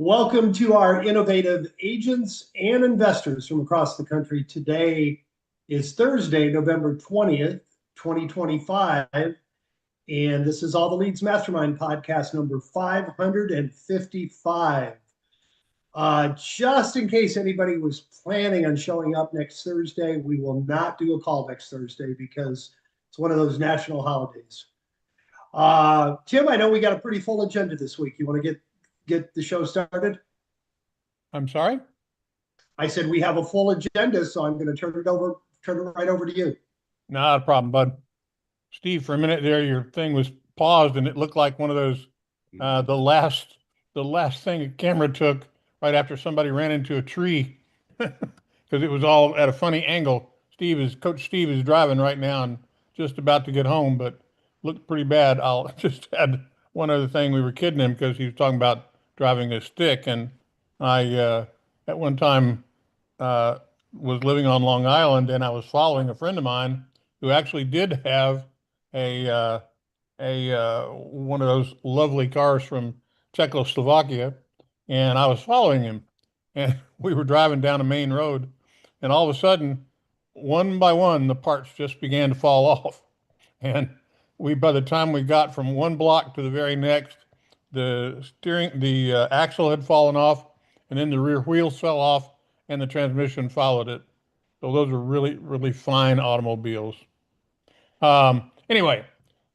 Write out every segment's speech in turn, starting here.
Welcome to our innovative agents and investors from across the country. Today is Thursday, November 20th, 2025, and this is All the Leads Mastermind Podcast number 555. Just in case anybody was planning on showing up next Thursday, we will not do a call next Thursday because it's one of those national holidays. Tim, I know we got a pretty full agenda this week. You want to get the show started? I'm sorry? I said we have a full agenda, so I'm going to turn it right over to you. Not a problem, bud. Steve, for a minute there, your thing was paused and it looked like one of those, the last thing a camera took right after somebody ran into a tree because it was all at a funny angle. Coach Steve is driving right now and just about to get home, but looked pretty bad. I'll just add one other thing. We were kidding him because he was talking about driving a stick. And I, at one time, was living on Long Island, and I was following a friend of mine who actually did have a one of those lovely cars from Czechoslovakia, and I was following him, and we were driving down a main road, and all of a sudden, one by one, the parts just began to fall off, and by the time we got from one block to the very next, the axle had fallen off, and then the rear wheels fell off, and the transmission followed it. So those are really, really fine automobiles. Anyway,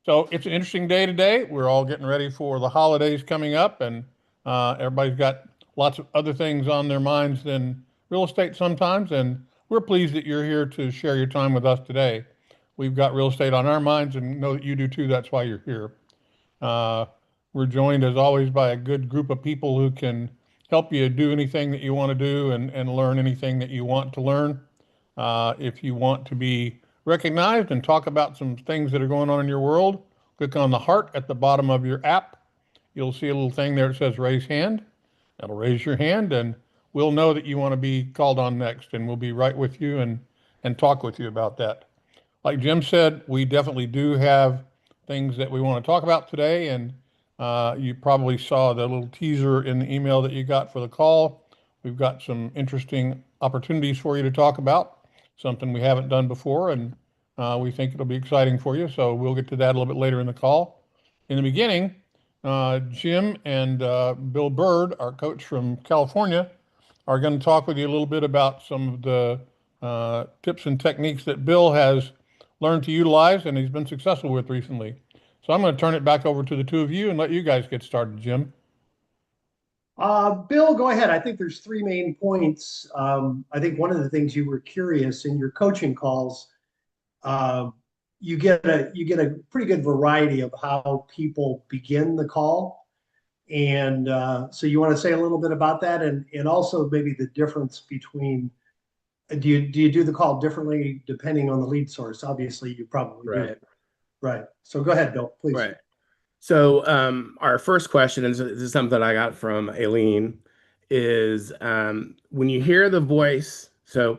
so it's an interesting day today. We're all getting ready for the holidays coming up, and everybody's got lots of other things on their minds than real estate sometimes, and we're pleased that you're here to share your time with us today. We've got real estate on our minds and know that you do too. That's why you're here. We're joined as always by a good group of people who can help you do anything that you want to do and learn anything that you want to learn. If you want to be recognized and talk about some things that are going on in your world, click on the heart at the bottom of your app. You'll see a little thing there that says raise hand. That'll raise your hand and we'll know that you want to be called on next, and we'll be right with you and talk with you about that. Like Jim said, we definitely do have things that we want to talk about today, and you probably saw the little teaser in the email that you got for the call. We've got some interesting opportunities for you to talk about, something we haven't done before, and we think it'll be exciting for you. So we'll get to that a little bit later in the call. In the beginning, Jim and Bill Bird, our coach from California, are going to talk with you a little bit about some of the tips and techniques that Bill has learned to utilize and he's been successful with recently. So I'm going to turn it back over to the two of you and let you guys get started, Jim. Bill, go ahead. I think there's three main points. I think one of the things you were curious in your coaching calls, you get a pretty good variety of how people begin the call. And so you want to say a little bit about that, and also maybe the difference between, do you do the call differently depending on the lead source? Obviously, you probably do. Right. So go ahead, Bill, please. Right. So our first question, and this is something that I got from Aileen, is when you hear the voice. So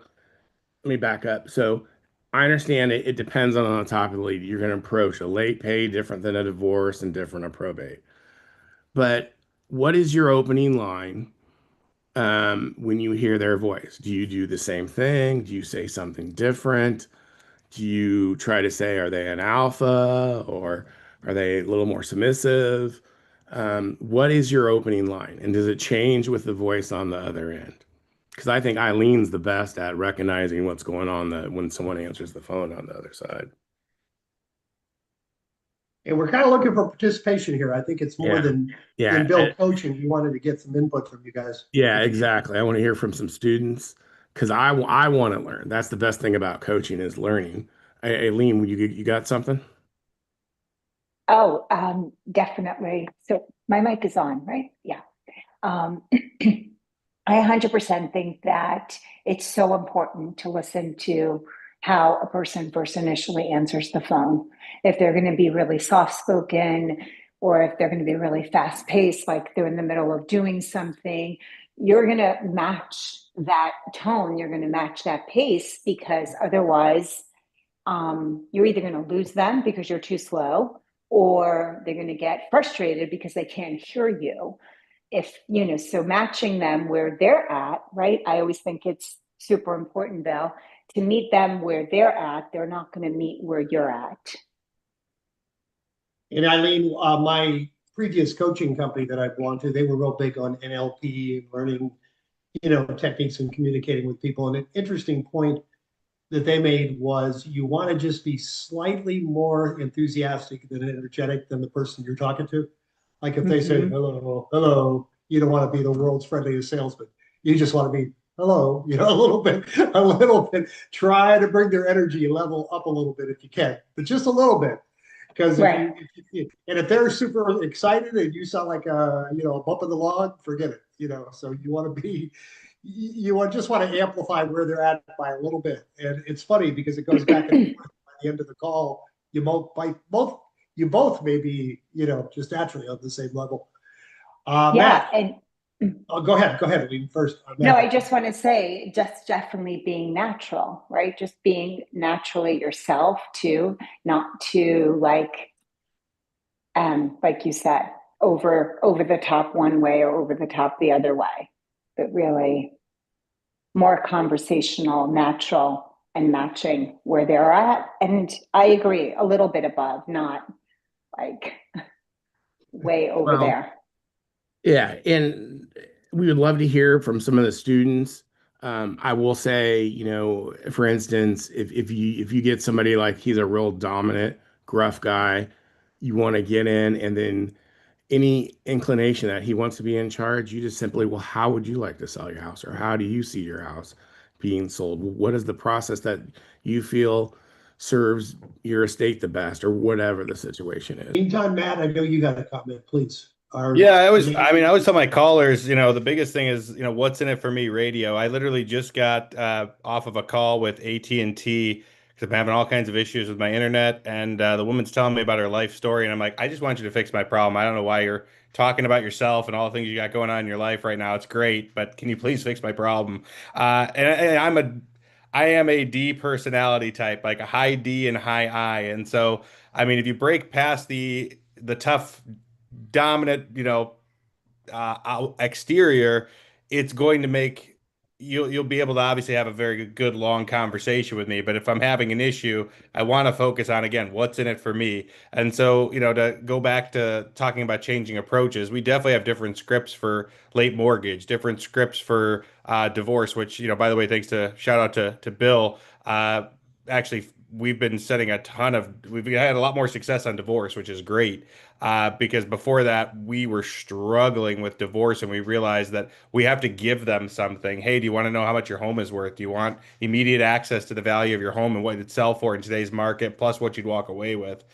let me back up. So I understand it depends on the topic of the lead. You're going to approach a late pay different than a divorce and different a probate. But what is your opening line when you hear their voice? Do you do the same thing? Do you say something different? Do you try to say, are they an alpha or are they a little more submissive? What is your opening line? And does it change with the voice on the other end? Because I think Eileen's the best at recognizing what's going on when someone answers the phone on the other side. And we're kind of looking for participation here. I think it's more than Bill coaching. We wanted to get some input from you guys. Yeah, exactly. I want to hear from some students because I want to learn. That's the best thing about coaching is learning. Aileen, you got something? Oh, definitely. So my mic is on, right? Yeah. I 100% think that it's so important to listen to how a person first initially answers the phone. If they're going to be really soft-spoken, or if they're going to be really fast-paced, like they're in the middle of doing something, you're going to match that tone. You're going to match that pace, because otherwise you're either going to lose them because you're too slow, or they're going to get frustrated because they can't hear you. so matching them where they're at, right? I always think it's super important, Bill, to meet them where they're at. They're not going to meet where you're at. And Eileen, my previous coaching company that I belonged to, they were real big on NLP and learning, techniques and communicating with people. And an interesting point that they made was you want to just be slightly more enthusiastic than energetic than the person you're talking to. Like if they say, hello, hello, you don't want to be the world's friendliest salesman. You just want to be, hello, a little bit, try to bring their energy level up a little bit if you can, but just a little bit. Because Right. if they're super excited and you sound like a bump in the log, forget it. So you want to be, just want to amplify where they're at by a little bit. And it's funny because it goes back and forth. By the end of the call, you both may be just naturally on the same level. Yeah, Matt, and go ahead, Lee, first. no, I just want to say, just definitely being natural, right? Just being naturally yourself too, not to like you said, over the top one way or over the top the other way, but really more conversational, natural, and matching where they're at. And I agree, a little bit above, not like way over there. Yeah, and we would love to hear from some of the students. I will say, for instance, if you get somebody like he's a real dominant, gruff guy, you want to get in, and then any inclination that he wants to be in charge, you just simply, well, how would you like to sell your house, or how do you see your house being sold? What is the process that you feel serves your estate the best, or whatever the situation is? Meantime, Matt, I know you got a comment, please. Yeah, I always tell my callers, the biggest thing is, what's in it for me radio. I literally just got off of a call with AT&T because I'm having all kinds of issues with my internet. And the woman's telling me about her life story. And I'm like, I just want you to fix my problem. I don't know why you're talking about yourself and all the things you got going on in your life right now. It's great, but can you please fix my problem? I am a D personality type, like a high D and high I. And so, I mean, if you break past the tough dominant, exterior, it's going to make you'll be able to obviously have a very good long conversation with me. But if I'm having an issue, I want to focus on again what's in it for me. And so, to go back to talking about changing approaches, we definitely have different scripts for late mortgage, different scripts for divorce. Which by the way, thanks to shout out to Bill. Actually, we've been setting we've had a lot more success on divorce, which is great. Because before that, we were struggling with divorce, and we realized that we have to give them something. Hey, do you want to know how much your home is worth? Do you want immediate access to the value of your home and what it'd sell for in today's market, plus what you'd walk away with?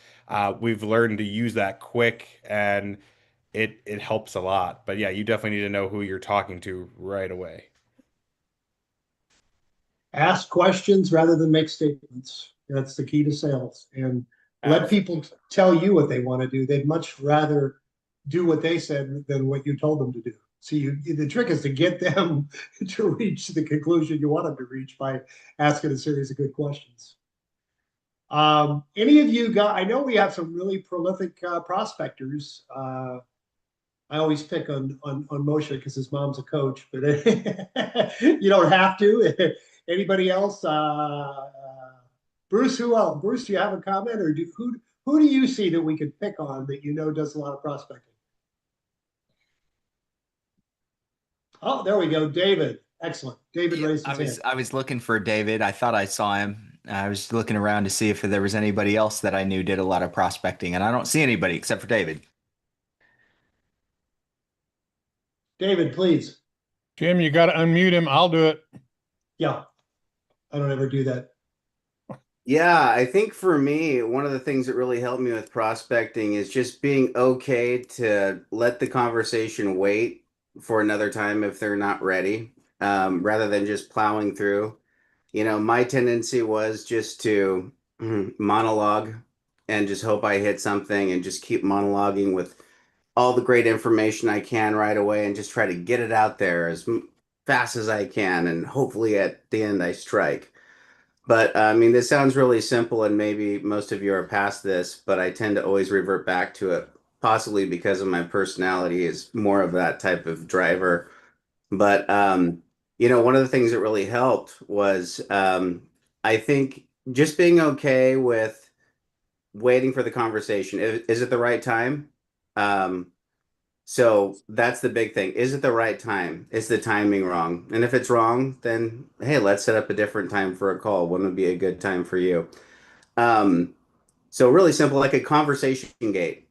We've learned to use that quick, and it helps a lot. But yeah, you definitely need to know who you're talking to right away. Ask questions rather than make statements. That's the key to sales. And let people tell you what they want to do. They'd much rather do what they said than what you told them to do. So the trick is to get them to reach the conclusion you want them to reach by asking a series of good questions. Any of you I know we have some really prolific prospectors. I always pick on Moshe because his mom's a coach, but you don't have to. Anybody else? Bruce, who else? Bruce, do you have a comment, or who do you see that we could pick on that does a lot of prospecting? Oh, there we go, David. Excellent. David raised his hand. I was looking for David. I thought I saw him. I was looking around to see if there was anybody else that I knew did a lot of prospecting, and I don't see anybody except for David. David, please. Jim, you got to unmute him. I'll do it. Yeah, I don't ever do that. Yeah, I think for me, one of the things that really helped me with prospecting is just being okay to let the conversation wait for another time if they're not ready, rather than just plowing through. My tendency was just to monologue and just hope I hit something and just keep monologuing with all the great information I can right away and just try to get it out there as fast as I can. And hopefully at the end I strike. But I mean, this sounds really simple, and maybe most of you are past this, but I tend to always revert back to it. possibly because of my personality is more of that type of driver. But one of the things that really helped was I think just being okay with waiting for the conversation. Is it the right time? Um, so that's the big thing. Is it the right time? Is the timing wrong? And if it's wrong, then hey, let's set up a different time for a call. When would be a good time for you? Um, so really simple, like a conversation gate.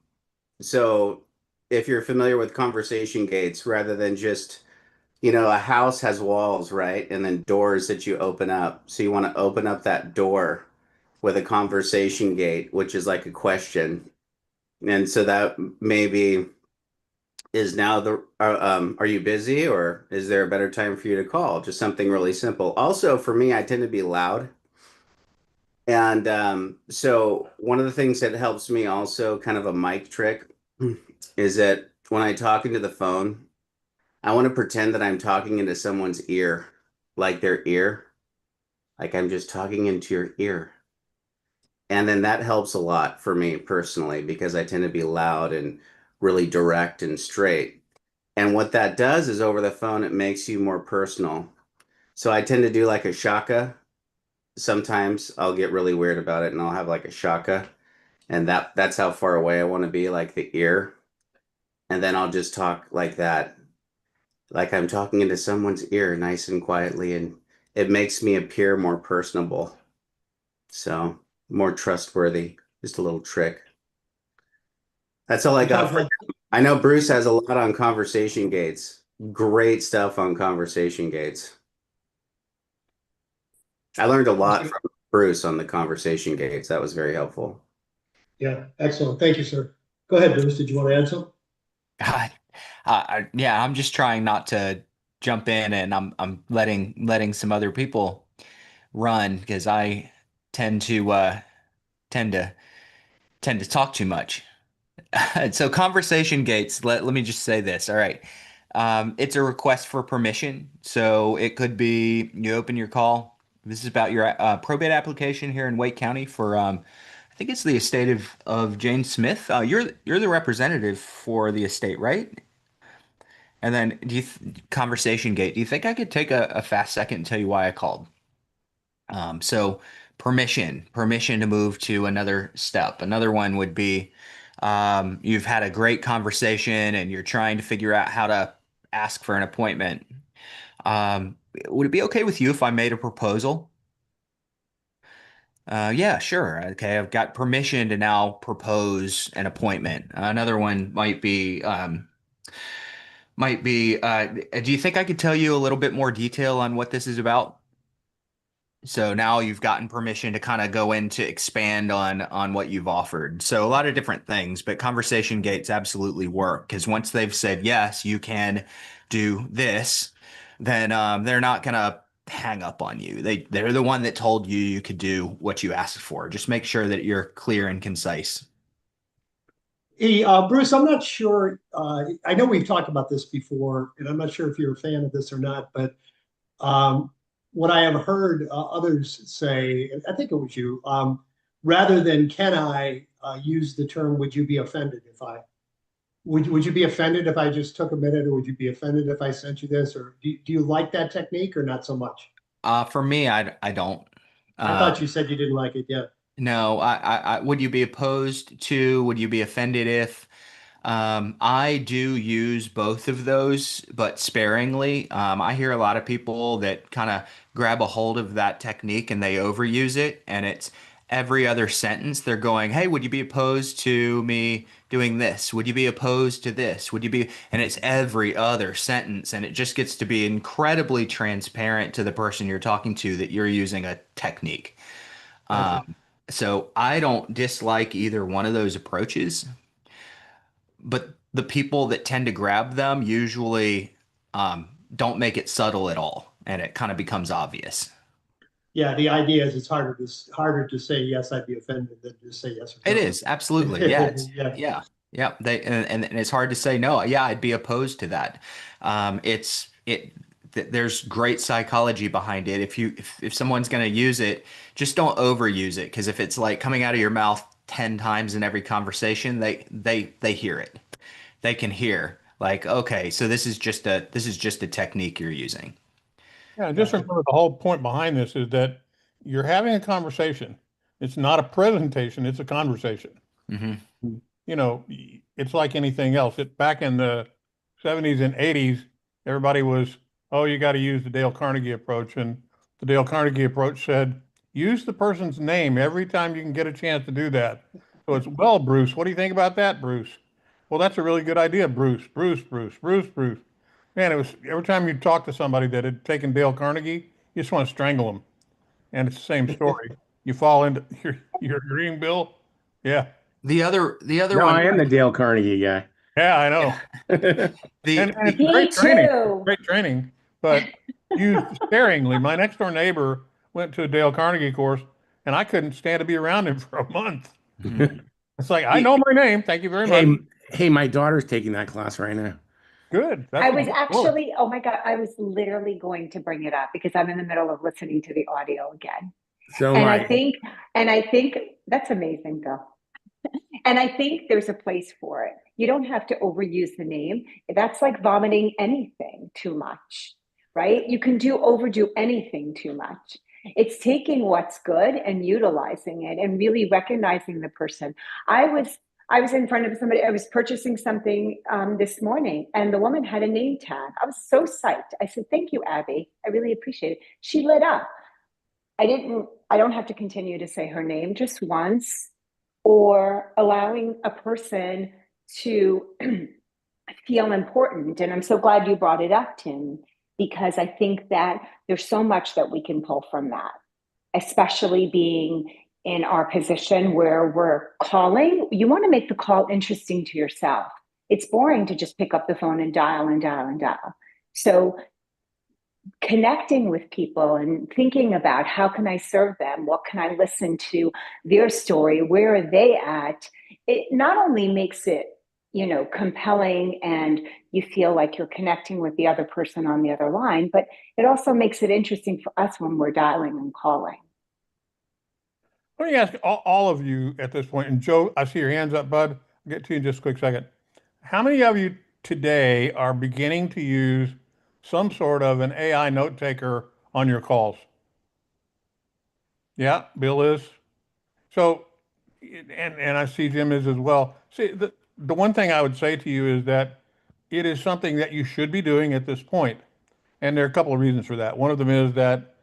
So if you're familiar with conversation gates, rather than just, a house has walls, right? And then doors that you open up. So you want to open up that door with a conversation gate, which is like a question. And so that maybe is now are you busy, or is there a better time for you to call? Just something really simple. Also, for me, I tend to be loud. And so one of the things that helps me also, kind of a mic trick, is that when I talk into the phone, I want to pretend that I'm talking into someone's ear, like their ear, like I'm just talking into your ear. And then that helps a lot for me personally because I tend to be loud and really direct and straight. And what that does is over the phone, it makes you more personal. So I tend to do like a shaka. Sometimes I'll get really weird about it and I'll have like a shaka. And that's how far away I want to be, like the ear. And then I'll just talk like that, like I'm talking into someone's ear nice and quietly. And it makes me appear more personable. So more trustworthy. Just a little trick. That's all I got for. I know Bruce has a lot on conversation gates. Great stuff on conversation gates. I learned a lot from Bruce on the conversation gates. That was very helpful. Yeah, excellent. Thank you, sir. Go ahead, Bruce. Did you want to add something? God, yeah, I'm just trying not to jump in, and I'm letting some other people run because I tend to tend to tend to talk too much. So conversation gates, let me just say this. All right. It's a request for permission. So it could be you open your call. This is about your probate application here in Wake County for I think it's the estate of Jane Smith. You're the representative for the estate, right? And then conversation gate, do you think I could take a fast second and tell you why I called? So permission to move to another step. Another one would be you've had a great conversation and you're trying to figure out how to ask for an appointment. Would it be okay with you if I made a proposal? Yeah, sure. Okay, I've got permission to now propose an appointment. Another one might be, do you think I could tell you a little bit more detail on what this is about? So now you've gotten permission to kind of go in to expand on what you've offered. So a lot of different things, but conversation gates absolutely work because once they've said yes, you can do this, then they're not gonna hang up on you. They're the one that told you you could do what you asked for. Just make sure that you're clear and concise. Hey, Bruce, I'm not sure. I know we've talked about this before, and I'm not sure if you're a fan of this or not, but um, what I have heard others say, I think it was you, rather than can I use the term, would you be offended if I, would you be offended if I just took a minute, or would you be offended if I sent you this? Or do you like that technique or not so much? For me, I don't. I thought you said you didn't like it. Yeah. No, would you be opposed to, would you be offended if? I do use both of those, but sparingly. I hear a lot of people that kind of grab a hold of that technique and they overuse it, and it's every other sentence they're going, "Hey, would you be opposed to me doing this? Would you be opposed to this? Would you be?" And it's every other sentence, and it just gets to be incredibly transparent to the person you're talking to that you're using a technique. Okay. So I don't dislike either one of those approaches, but the people that tend to grab them usually don't make it subtle at all, and it kind of becomes obvious. Yeah. The idea is it's harder to say yes, I'd be offended than to say yes or It no. is absolutely, yeah, Yeah. yeah. And it's hard to say no. Yeah, I'd be opposed to that. There's great psychology behind it. If someone's going to use it, just don't overuse it, because if it's like coming out of your mouth 10 times in every conversation, they hear it. They can hear like, okay, so this is just a technique you're using. Yeah, just remember the whole point behind this is that you're having a conversation. It's not a presentation, it's a conversation. Hmm. You know, it's like anything else. Back in the 70s and 80s, everybody was, oh, you got to use the Dale Carnegie approach. And the Dale Carnegie approach said, use the person's name every time you can get a chance to do that. So it's, well, Bruce, what do you think about that, Bruce? Well, that's a really good idea, Bruce, Bruce, Bruce, Bruce, Bruce. Man, it was every time you talk to somebody that had taken Dale Carnegie, you just want to strangle them. And it's the same story. You fall into your green bill. Yeah. The other No, one. I am the Dale Carnegie guy. Yeah, I know. The And it's Me great training. too. Great training, but used sparingly. My next door neighbor went to a Dale Carnegie course, and I couldn't stand to be around him for a month. It's like, I know my name. Thank you very Hey, much. hey, my daughter's taking that class right now. Good. I That's was cool. actually, oh my God, I was literally going to bring it up because I'm in the middle of listening to the audio again. So And am I think that's amazing, Bill. And I think there's a place for it. You don't have to overuse the name. That's like vomiting anything too much, right? You can overdo anything too much. It's taking what's good and utilizing it and really recognizing the person. I was in front of somebody, I was purchasing something this morning, and the woman had a name tag. I was so psyched. I said, thank you, Abby. I really appreciate it. She lit up. I don't have to continue to say her name just once, or allowing a person to feel important. And I'm so glad you brought it up, Tim, because I think that there's so much that we can pull from that, especially being in our position where we're calling. You want to make the call interesting to yourself. It's boring to just pick up the phone and dial and dial and dial. So connecting with people and thinking about how can I serve them? What can I listen to their story? Where are they at? It not only makes it, compelling, and you feel like you're connecting with the other person on the other line, but it also makes it interesting for us when we're dialing and calling. Let me ask all of you at this point, and Joe, I see your hands up, bud. I'll get to you in just a quick second. How many of you today are beginning to use some sort of an AI note taker on your calls? Yeah, Bill is. So, and I see Jim is as well. See, the one thing I would say to you is that it is something that you should be doing at this point. And there are a couple of reasons for that. One of them is that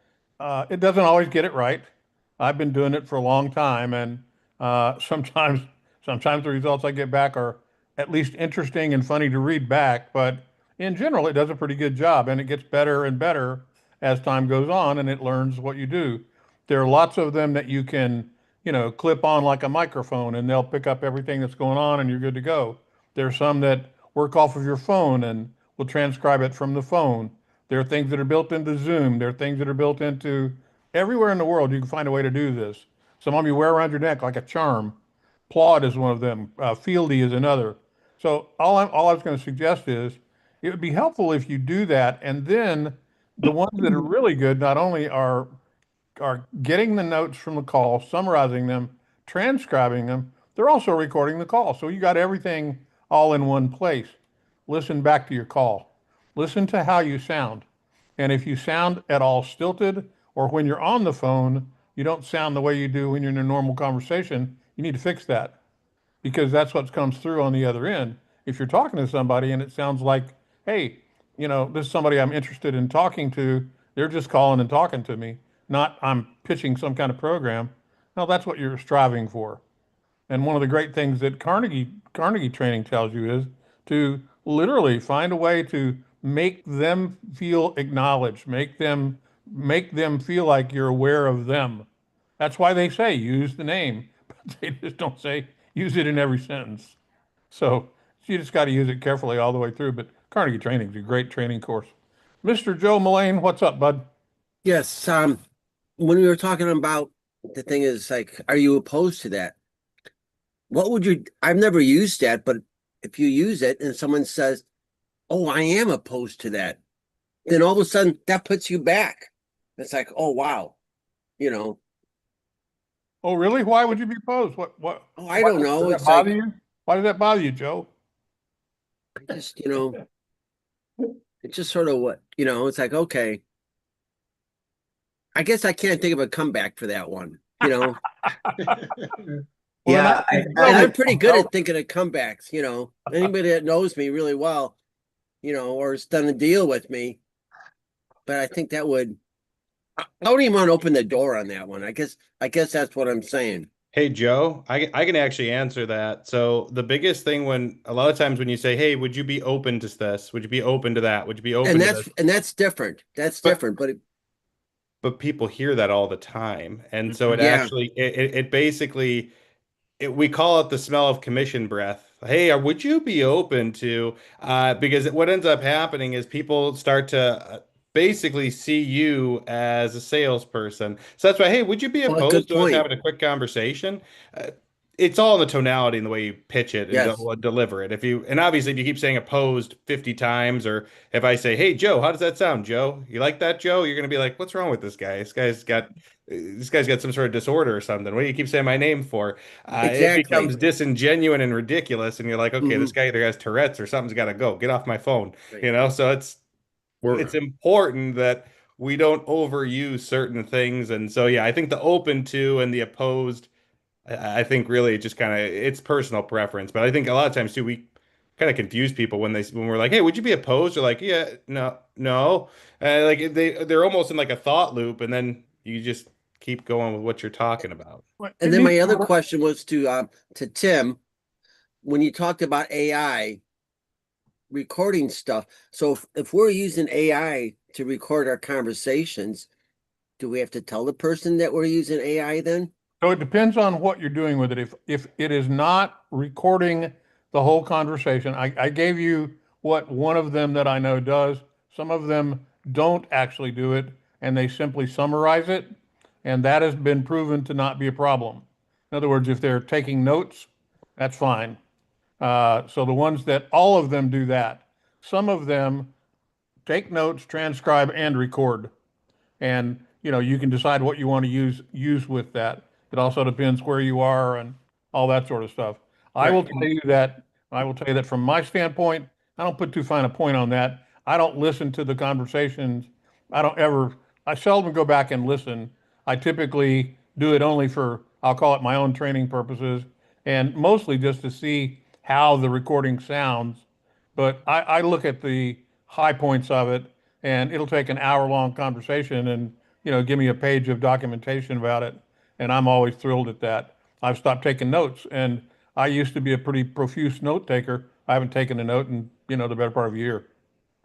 it doesn't always get it right. I've been doing it for a long time, and sometimes the results I get back are at least interesting and funny to read back. But in general, it does a pretty good job, and it gets better and better as time goes on, and it learns what you do. There are lots of them that you can, clip on like a microphone, and they'll pick up everything that's going on, and you're good to go. There are some that work off of your phone and will transcribe it from the phone. There are things that are built into Zoom. There are things that are built into everywhere in the world. You can find a way to do this. Some of them you wear around your neck like a charm. Plaud is one of them. Fieldy is another. So all I was going to suggest is it would be helpful if you do that, and then the ones that are really good not only are getting the notes from the call, summarizing them, transcribing them, they're also recording the call. So you got everything all in one place. Listen back to your call. Listen to how you sound. And if you sound at all stilted, or when you're on the phone, you don't sound the way you do when you're in a normal conversation, you need to fix that, because that's what comes through on the other end. If you're talking to somebody and it sounds like, hey, this is somebody I'm interested in talking to, they're just calling and talking to me, not I'm pitching some kind of program. No, that's what you're striving for. And one of the great things that Carnegie training tells you is to literally find a way to make them feel acknowledged, make them feel like you're aware of them. That's why they say use the name, but they just don't say use it in every sentence. So you just got to use it carefully all the way through. But Carnegie training is a great training course. Mr. Joe Mullane, what's up, bud? Yes. When we were talking about the thing is like, are you opposed to that? I've never used that, but if you use it and someone says, oh, I am opposed to that, then all of a sudden that puts you back. It's like, oh, wow. Oh, really? Why would you be opposed? What? Oh, I don't know. Does that It's bother like, you? Why does that bother you, Joe? I just, it's just sort of what, it's like, okay, I guess I can't think of a comeback for that one, Well, Yeah, I and kind I'm of pretty good at thinking of comebacks, anybody that knows me really well, or has done a deal with me. But I think that I don't even want to open the door on that one. I guess that's what I'm saying. Hey Joe, I can actually answer that. So the biggest thing when a lot of times when you say, "Hey, would you be open to this? Would you be open to that? Would you be And open to this?" that's different. That's But different. but people hear that all the time, and so it Yeah. actually it basically we call it the smell of commission breath. Hey, would you be open to? Because what ends up happening is people start to basically see you as a salesperson. So that's why, hey, would you be Well, good opposed to us point. having a quick conversation? Uh, it's all in the tonality and the way you pitch it and Yes, deliver it. And obviously, if you keep saying opposed 50 times, or if I say, hey, Joe, how does that sound, Joe? You like that, Joe? You're going to be like, what's wrong with this guy? This guy's got some sort of disorder or something. What do you keep saying my name for? It exactly. becomes disingenuous and ridiculous, and you're like, okay, this Mhm. guy either has Tourette's or something's got to go. Get off my phone, Right. So it's important that we don't overuse certain things, and so yeah, I think the open to and the opposed, I think really it just kind of it's personal preference, but I think a lot of times too we kind of confuse people when we're like, hey, would you be opposed? They're like, yeah, no, no, like they're almost in like a thought loop, and then you just keep going with what you're talking about. And then my other question was to Tim, when you talked about AI recording stuff. So if we're using AI to record our conversations, do we have to tell the person that we're using AI then? So it depends on what you're doing with it. If it is not recording the whole conversation, I gave you what one of them that I know does. Some of them don't actually do it, and they simply summarize it, and that has been proven to not be a problem. In other words, if they're taking notes, that's fine. So the ones that all of them do that. Some of them take notes, transcribe, and record. And you can decide what you want to use with that. It also depends where you are and all that sort of stuff. Right. I will tell you that from my standpoint, I don't put too fine a point on that. I don't listen to the conversations. I don't ever, I seldom go back and listen. I typically do it only for, I'll call it my own training purposes, and mostly just to see how the recording sounds. But I look at the high points of it, and it'll take an hour-long conversation and, give me a page of documentation about it. And I'm always thrilled at that. I've stopped taking notes, and I used to be a pretty profuse note taker. I haven't taken a note in, the better part of a year.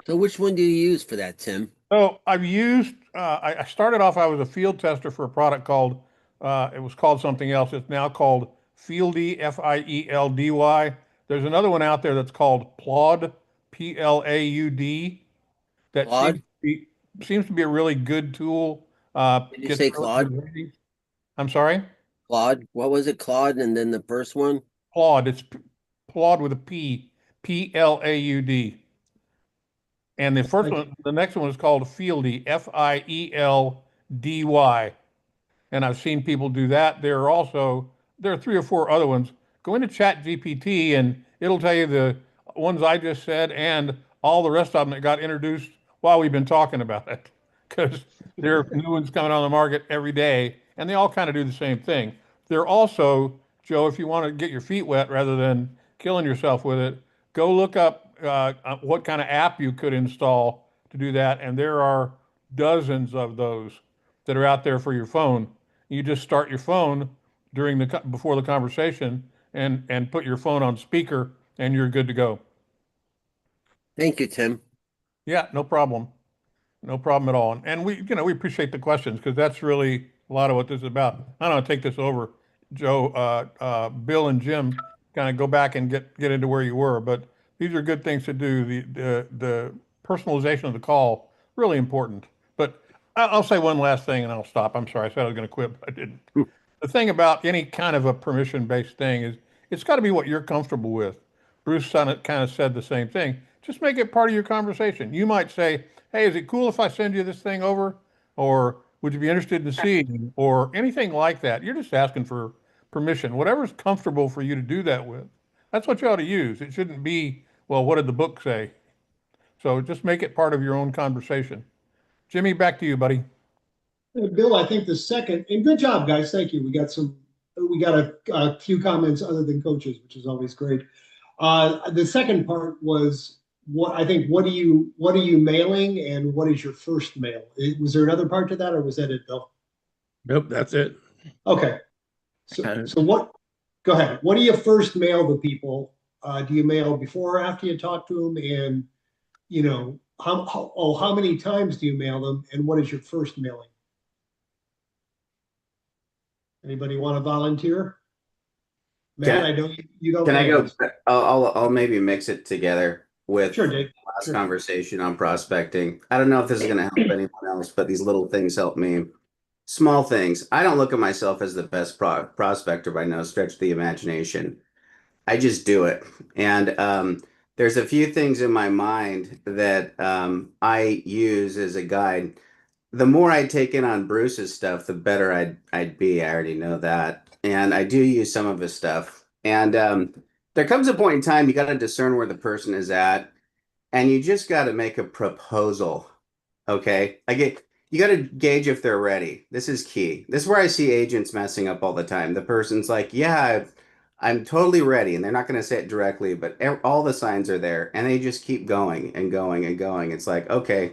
So which one do you use for that, Tim? So I've used, I started off, I was a field tester for a product called, it was called something else. It's now called Fieldy, Fieldy. There's another one out there that's called Plaud, Plaud, that Claude? seems to be a really good tool. Did you Gets say really good Claude? ratings. I'm sorry? Claude? What was it? Claude and then the first one? Plaud. It's Plaud with a P, Plaud. And the next one is called Fieldy, Fieldy. And I've seen people do that. There are three or four other ones. Go into Chat GPT and it'll tell you the ones I just said and all the rest of them that got introduced while we've been talking about it. Because there are new ones coming on the market every day, and they all kind of do the same thing. They're also, Joe, if you want to get your feet wet rather than killing yourself with it, go look up what kind of app you could install to do that. And there are dozens of those that are out there for your phone. You just start your phone before the conversation and put your phone on speaker, and you're good to go. Thank you, Tim. Yeah, no problem. No problem at all. And we appreciate the questions because that's really a lot of what this is about. I don't want to take this over, Joe. Bill and Jim kind of go back and get into where you were, but these are good things to do. The personalization of the call, really important. But I'll say one last thing and I'll stop. I'm sorry. I said I was going to quit, but I didn't. The thing about any kind of a permission-based thing is it's got to be what you're comfortable with. Bruce Summit kind of said the same thing. Just make it part of your conversation. You might say, hey, is it cool if I send you this thing over? Or would you be interested in seeing, or anything like that. You're just asking for permission, whatever's comfortable for you to do that with. That's what you ought to use. It shouldn't be, well, what did the book say? So just make it part of your own conversation. Jimmy, back to you, buddy. Bill, I think the second, and good job, guys. Thank you. We got a few comments other than coaches, which is always great. The second part was what I think. What are you mailing, and what is your first mail? Was there another part to that, or was that it, Bill? Nope, that's it. Okay. So what? Go ahead. What do you first mail the people? Do you mail before or after you talk to them? And how many times do you mail them? And what is your first mailing? Anybody want to volunteer? Matt, I know you don't. Can I go? I'll maybe mix it together with Sure, Dave. last Sure. conversation on prospecting. I don't know if this is going to help anyone else, but these little things help me. Small things. I don't look at myself as the best prospector by no stretch of the imagination. I just do it. And there's a few things in my mind that I use as a guide. The more I take in on Bruce's stuff, the better I'd be. I already know that. And I do use some of his stuff. And there comes a point in time you got to discern where the person is at, and you just got to make a proposal. Okay? You got to gauge if they're ready. This is key. This is where I see agents messing up all the time. The person's like, "Yeah, I'm totally ready." And they're not going to say it directly, but all the signs are there, and they just keep going and going and going. It's like, okay.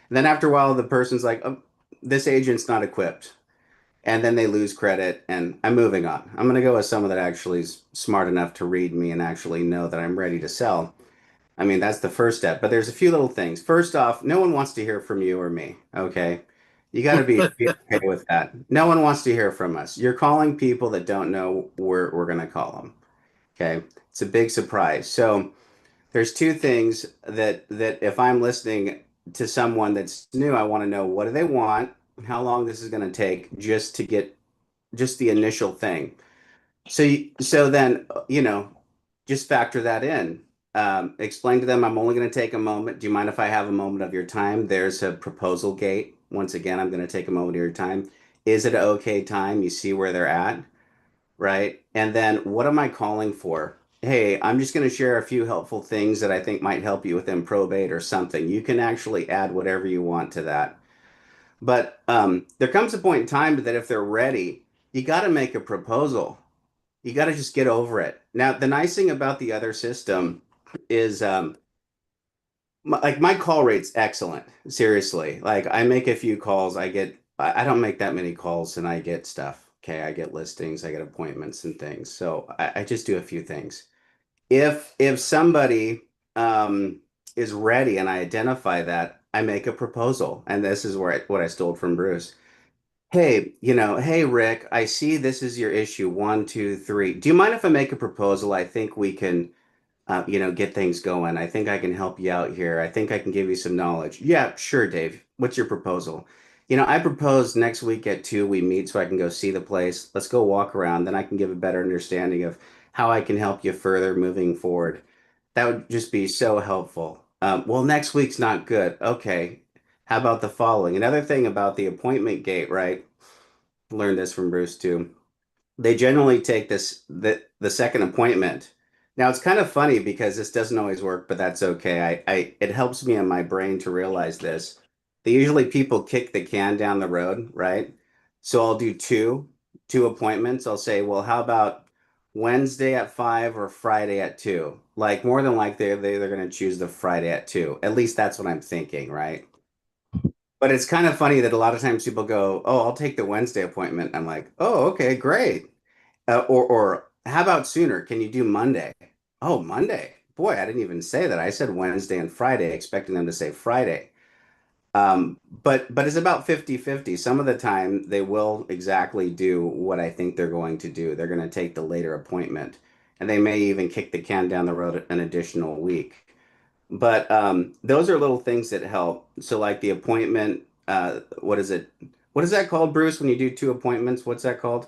And then after a while, the person's like, "Oh, this agent's not equipped." And then they lose credit, and I'm moving on. I'm going to go with someone that actually is smart enough to read me and actually know that I'm ready to sell. I mean, that's the first step, but there's a few little things. First off, no one wants to hear from you or me, okay? You got to be okay with that. No one wants to hear from us. You're calling people that don't know we're going to call them, okay? It's a big surprise. So there's two things that if I'm listening to someone that's new, I want to know what do they want, how long this is going to take just to get just the initial thing. So then, just factor that in. Explain to them, I'm only going to take a moment. Do you mind if I have a moment of your time? There's a proposal gate. Once again, I'm going to take a moment of your time. Is it an okay time? You see where they're at, right? And then what am I calling for? Hey, I'm just going to share a few helpful things that I think might help you within probate or something. You can actually add whatever you want to that. But there comes a point in time that if they're ready, you got to make a proposal. You got to just get over it. Now, the nice thing about the other system is my call rate's excellent. Seriously. Like I make a few calls, I don't make that many calls and I get stuff. Okay, I get listings, I get appointments and things. So I just do a few things. If somebody is ready and I identify that, I make a proposal. And this is what I stole from Bruce. Hey, hey Rick, I see this is your issue. One, two, three. Do you mind if I make a proposal? I think we can get things going. I think I can help you out here. I think I can give you some knowledge. Yeah, sure, Dave. What's your proposal? I propose next week at 2 we meet so I can go see the place. Let's go walk around. Then I can give a better understanding of how I can help you further moving forward. That would just be so helpful. Well, next week's not good. Okay. How about the following? Another thing about the appointment gate, right? Learned this from Bruce too. They generally take the second appointment. Now it's kind of funny because this doesn't always work, but that's okay. It helps me in my brain to realize this. They usually people kick the can down the road, right? So I'll do two appointments. I'll say, well, how about Wednesday at 5 or Friday at 2? Like more than likely they're going to choose the Friday at 2. At least that's what I'm thinking, right? But it's kind of funny that a lot of times people go, "Oh, I'll take the Wednesday appointment." I'm like, "Oh, okay, great." Or how about sooner? Can you do Monday? Oh, Monday. Boy, I didn't even say that. I said Wednesday and Friday, expecting them to say Friday. But it's about 50-50. Some of the time they will exactly do what I think they're going to do. They're going to take the later appointment, and they may even kick the can down the road an additional week. But those are little things that help. So like the appointment, what is it? What is that called, Bruce, when you do two appointments? What's that called?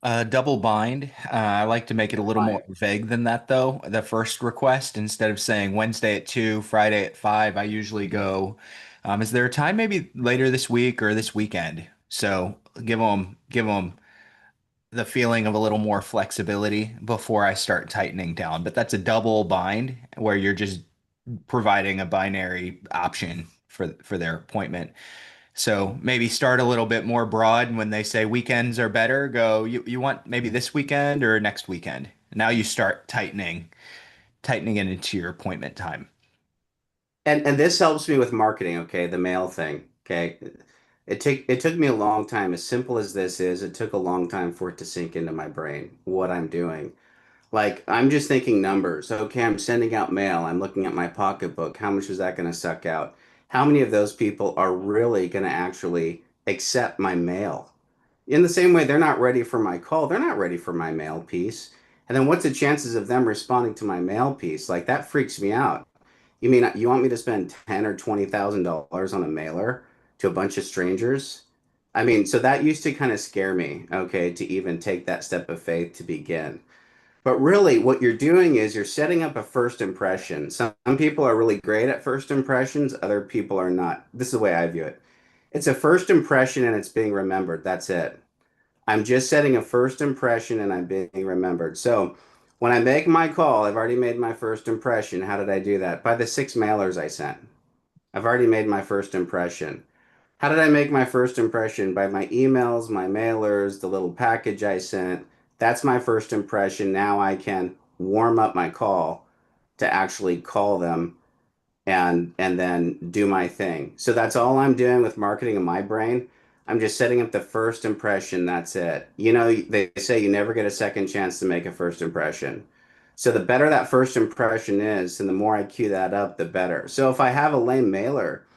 Double bind. I like to make it a little more vague than that, though. The first request, instead of saying Wednesday at 2, Friday at 5, I usually go, is there a time maybe later this week or this weekend? So give them the feeling of a little more flexibility before I start tightening down. But that's a double bind where you're just providing a binary option for their appointment. So maybe start a little bit more broad. And when they say weekends are better, go, you want maybe this weekend or next weekend. Now you start tightening it into your appointment time. And this helps me with marketing, okay, the mail thing. Okay. It took me a long time, as simple as this is, it took a long time for it to sink into my brain what I'm doing. Like, I'm just thinking numbers. Okay, I'm sending out mail. I'm looking at my pocketbook. How much is that going to suck out? How many of those people are really going to actually accept my mail? In the same way, they're not ready for my call. They're not ready for my mail piece. And then what's the chances of them responding to my mail piece? Like, that freaks me out. You mean you want me to spend $10,000 or $20,000 on a mailer to a bunch of strangers? I mean, so that used to kind of scare me, okay, to even take that step of faith to begin. But really, what you're doing is you're setting up a first impression. Some people are really great at first impressions, other people are not. This is the way I view it. It's a first impression and it's being remembered. That's it. I'm just setting a first impression and I'm being remembered. So when I make my call, I've already made my first impression. How did I do that? By the 6 mailers I sent. I've already made my first impression. How did I make my first impression? By my emails, my mailers, the little package I sent. That's my first impression. Now I can warm up my call to actually call them and then do my thing. So that's all I'm doing with marketing in my brain. I'm just setting up the first impression. That's it. You know, they say you never get a second chance to make a first impression. So the better that first impression is, and the more I cue that up, the better. So if I have a lame mailer,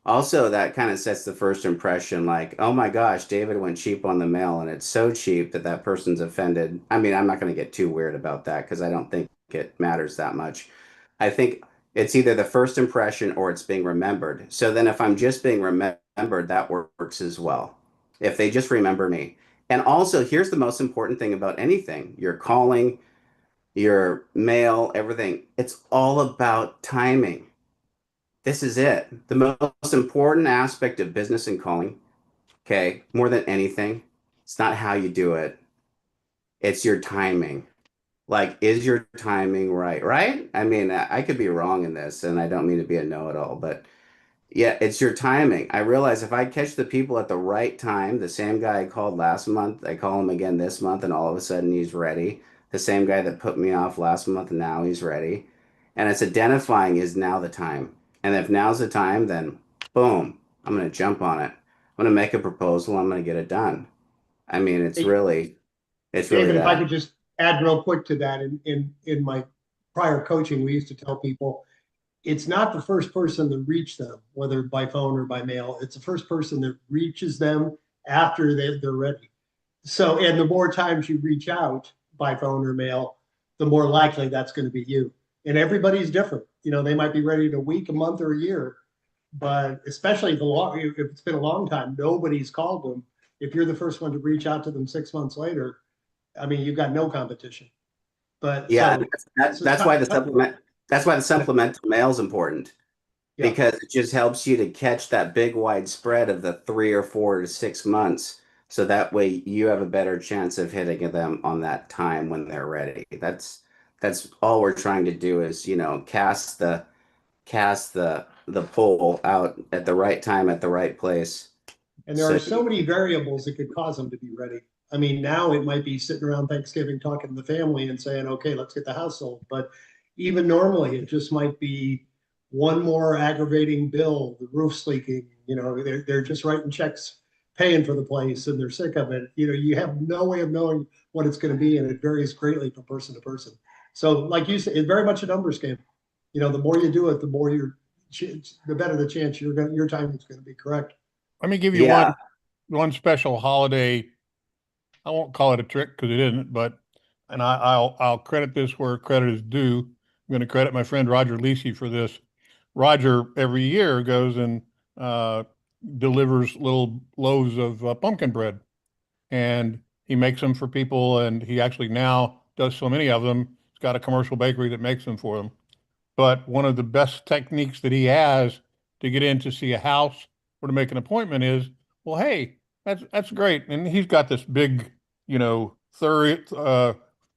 also, that kind of sets the first impression like, oh my gosh, David went cheap on the mail, and it's so cheap that that person's offended. I mean, I'm not going to get too weird about that because I don't think it matters that much. I think it's either the first impression or it's being remembered. So then if I'm just being remembered, that works as well. If they just remember me. And also, here's the most important thing about anything: your calling, your mail, everything. It's all about timing. This is it. The most important aspect of business and calling, okay, more than anything, it's not how you do it, it's your timing. Like, is your timing right? Right? I mean, I could be wrong in this, and I don't mean to be a know-it-all, but yeah, it's your timing. I realize if I catch the people at the right time, the same guy I called last month, I call him again this month, and all of a sudden he's ready. The same guy that put me off last month, now he's ready. And it's identifying is now the time. And if now's the time, then boom, I'm going to jump on it. I'm going to make a proposal. I'm going to get it done. I mean, Hey, it's really David, if I that. could just add real quick to that, in my prior coaching, we used to tell people it's not the first person to reach them, whether by phone or by mail. It's the first person that reaches them after they're ready. So, and the more times you reach out by phone or mail, the more likely that's going to be you. And everybody's different. You know, they might be ready in a week, a month, or a year, but especially if it's been a long time, nobody's called them. If you're the first one to reach out to them 6 months later, I mean, you've got no competition. But Yeah, so, so that's why the supplemental mail is important yeah. because it just helps you to catch that big wide spread of the 3 or 4 to 6 months. So that way you have a better chance of hitting them on that time when they're ready. That's all we're trying to do is, cast the pole out at the right time at the right place. And there So are so many variables that could cause them to be ready. I mean, now it might be sitting around Thanksgiving talking to the family and saying, okay, let's get the house sold. But even normally, it just might be one more aggravating bill, the roof's leaking, they're just writing checks, paying for the place, and they're sick of it. You have no way of knowing what it's going to be, and it varies greatly from person to person. So, like you said, it's very much a numbers game. The more you do it, the better the chance your timing is going to be correct. Let me give you one special holiday. I won't call it a trick because it isn't, but I'll credit this where credit is due. I'm going to credit my friend Roger Lisi for this. Roger every year goes and delivers little loaves of pumpkin bread, and he makes them for people. And he actually now does so many of them. He's got a commercial bakery that makes them for them. But one of the best techniques that he has to get in to see a house or to make an appointment is, well, hey, That's great. And he's got this big,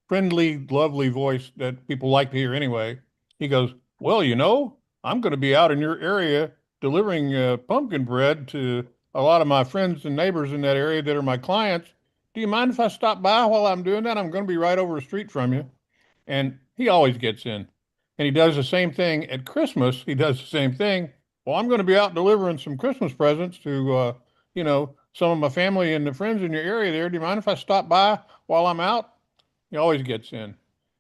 friendly, lovely voice that people like to hear anyway. He goes, "Well, I'm going to be out in your area delivering pumpkin bread to a lot of my friends and neighbors in that area that are my clients. Do you mind if I stop by while I'm doing that? I'm going to be right over the street from you." And he always gets in. And he does the same thing at Christmas. He does the same thing. Well, I'm going to be out delivering some Christmas presents to, some of my family and the friends in your area there. Do you mind if I stop by while I'm out? He always gets in.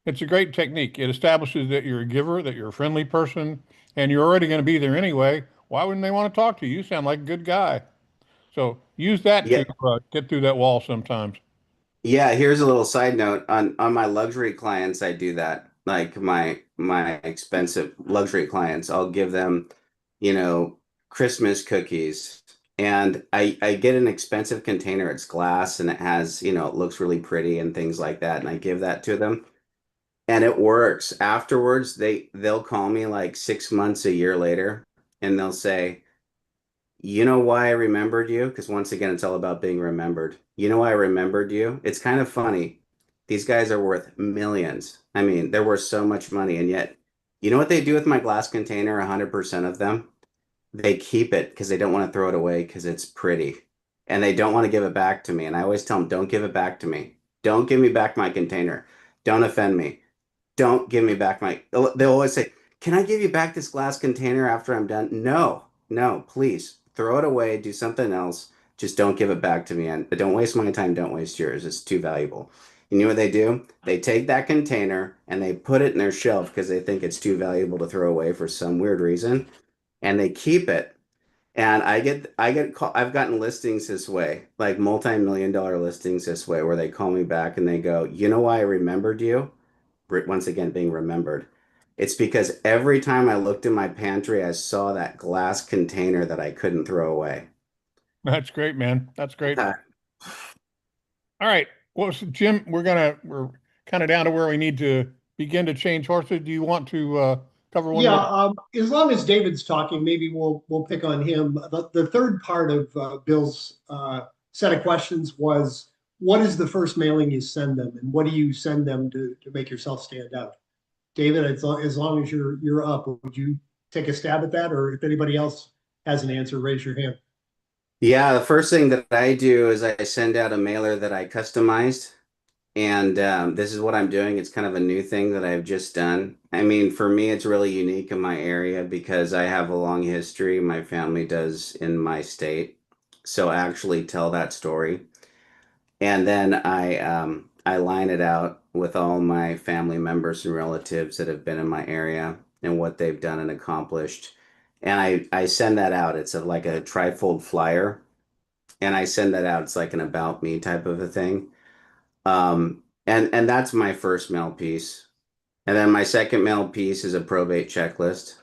It's a great technique. It establishes that you're a giver, that you're a friendly person, and you're already going to be there anyway. Why wouldn't they want to talk to you? You sound like a good guy. So use that Yeah. to get through that wall sometimes. Yeah, here's a little side note on my luxury clients, I do that. Like my expensive luxury clients, I'll give them, you know, Christmas cookies. And I get an expensive container. It's glass and it has, it looks really pretty and things like that. And I give that to them. And it works. Afterwards, they'll call me like 6 months, a year later, and they'll say, "You know why I remembered you?" Because once again, it's all about being remembered. You know why I remembered you? It's kind of funny. These guys are worth millions. I mean, they're worth so much money, and yet, you know what they do with my glass container? 100% of them, they keep it because they don't want to throw it away because it's pretty, and they don't want to give it back to me. And I always tell them, "Don't give it back to me. Don't give me back my container. Don't offend me. Don't give me back my." They'll always say, "Can I give you back this glass container after I'm done?" No, no, please throw it away, do something else. Just don't give it back to me. And don't waste my time. Don't waste yours. It's too valuable. You know what they do? They take that container and they put it in their shelf because they think it's too valuable to throw away for some weird reason, and they keep it. And I've gotten listings this way, like multi-million dollar listings this way, where they call me back and they go, "You know why I remembered you?" Once again being remembered. It's because every time I looked in my pantry, I saw that glass container that I couldn't throw away. That's great, man. That's great. Uh, All right. Well, so Jim, we're kind of down to where we need to begin to change horses. Do you want to cover one Yeah, more? as long as David's talking, maybe we'll pick on him. The third part of Bill's set of questions was, what is the first mailing you send them, and what do you send them to make yourself stand out? David, as long as you're up, would you take a stab at that, or if anybody else has an answer, raise your hand. yeah, the first thing that I do is I send out a mailer that I customized. And this is what I'm doing. It's kind of a new thing that I've just done. I mean, for me, it's really unique in my area because I have a long history. My family does in my state. So I actually tell that story. And then I line it out with all my family members and relatives that have been in my area and what they've done and accomplished. And I send that out. It's like a trifold flyer. And I send that out. It's like an about me type of a thing. And that's my first mail piece. And then my second mail piece is a probate checklist.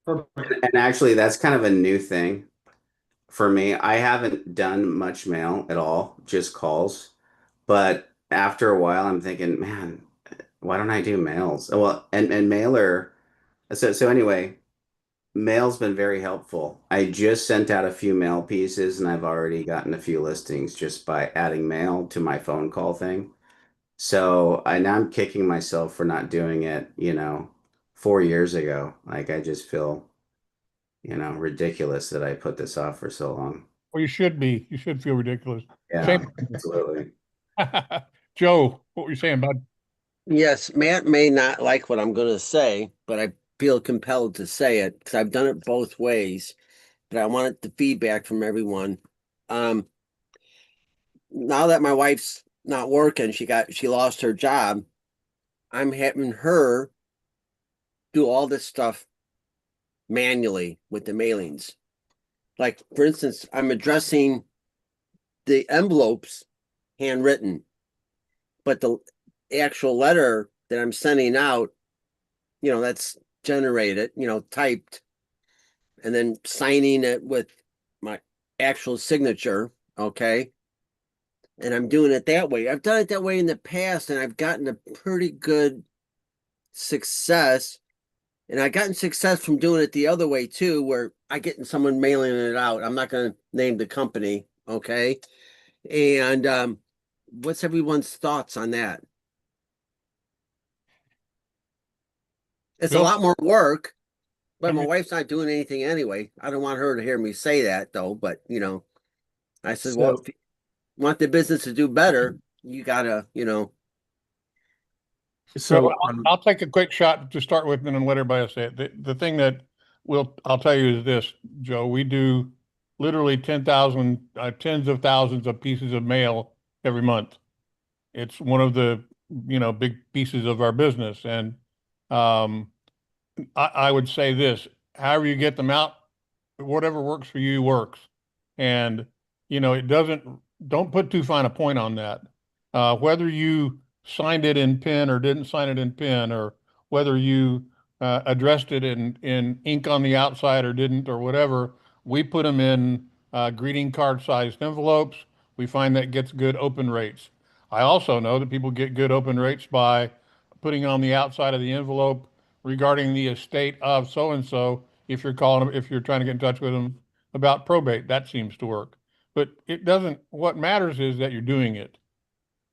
Perfect. And actually, that's kind of a new thing for me. I haven't done much mail at all, just calls. But after a while, I'm thinking, man, why don't I do mails? Well, and mailer. So anyway, mail's been very helpful. I just sent out a few mail pieces, and I've already gotten a few listings just by adding mail to my phone call thing. So now I'm kicking myself for not doing it, 4 years ago. Like I just feel, ridiculous that I put this off for so long. Well, you should be. You should feel ridiculous. Yeah, Shame. absolutely. Joe, what were you saying, bud? Yes, Matt may not like what I'm going to say, but I feel compelled to say it because I've done it both ways. But I wanted the feedback from everyone. Um, now that my wife's not working, she lost her job. I'm having her do all this stuff manually with the mailings. Like, for instance, I'm addressing the envelopes handwritten, but the actual letter that I'm sending out, that's generated, typed, and then signing it with my actual signature. Okay. And I'm doing it that way. I've done it that way in the past, and I've gotten a pretty good success. And I've gotten success from doing it the other way too, where I get someone mailing it out. I'm not going to name the company, Okay. And what's everyone's thoughts on that? It's a Bill? lot more work, but my Okay. wife's not doing anything anyway. I don't want her to hear me say that though, but I said, well, So if you want the business to do better, you gotta, Well, so I'll take a quick shot to start with and then let everybody else say it. The thing that I'll tell you is this, Joe, we do literally 10,000, tens of thousands of pieces of mail every month. It's one of the, big pieces of our business. And um, I would say this, however you get them out, whatever works for you works. And, don't put too fine a point on that. Whether you signed it in pen or didn't sign it in pen, or whether you addressed it in ink on the outside or didn't, or whatever, we put them in greeting card sized envelopes. We find that gets good open rates. I also know that people get good open rates by putting on the outside of the envelope regarding the estate of so and so. If you're calling them, if you're trying to get in touch with them about probate, that seems to work. But it doesn't, what matters is that you're doing it.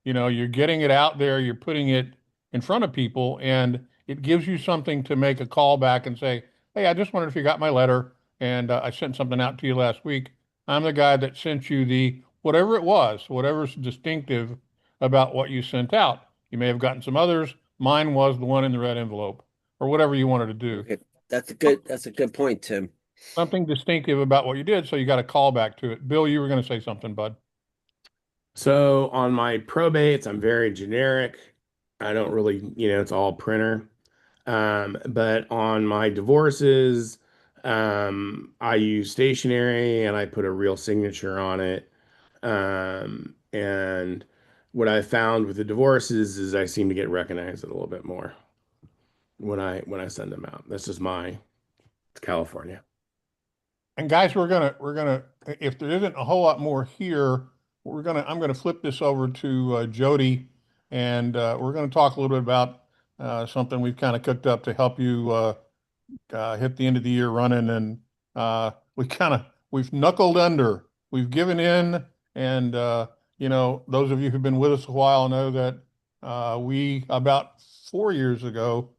You're getting it out there, you're putting it in front of people, and it gives you something to make a call back and say, hey, I just wondered if you got my letter, and I sent something out to you last week. I'm the guy that sent you the whatever it was, whatever's distinctive about what you sent out. You may have gotten some others. Mine was the one in the red envelope, or whatever you wanted to do. okay, that's a good point, Tim. Something distinctive about what you did, so you got a call back to it. Bill, you were going to say something, bud. So on my probates, I'm very generic. I don't really, it's all printer. But on my divorces, I use stationery and I put a real signature on it. And what I found with the divorces is I seem to get recognized a little bit more when I send them out. That's just it's California. And guys, we're gonna if there isn't a whole lot more here, I'm gonna flip this over to Jody, and we're gonna talk a little bit about something we've kind of cooked up to help you hit the end of the year running, and we've knuckled under, we've given in, and those of you who've been with us a while know that we about 4 years ago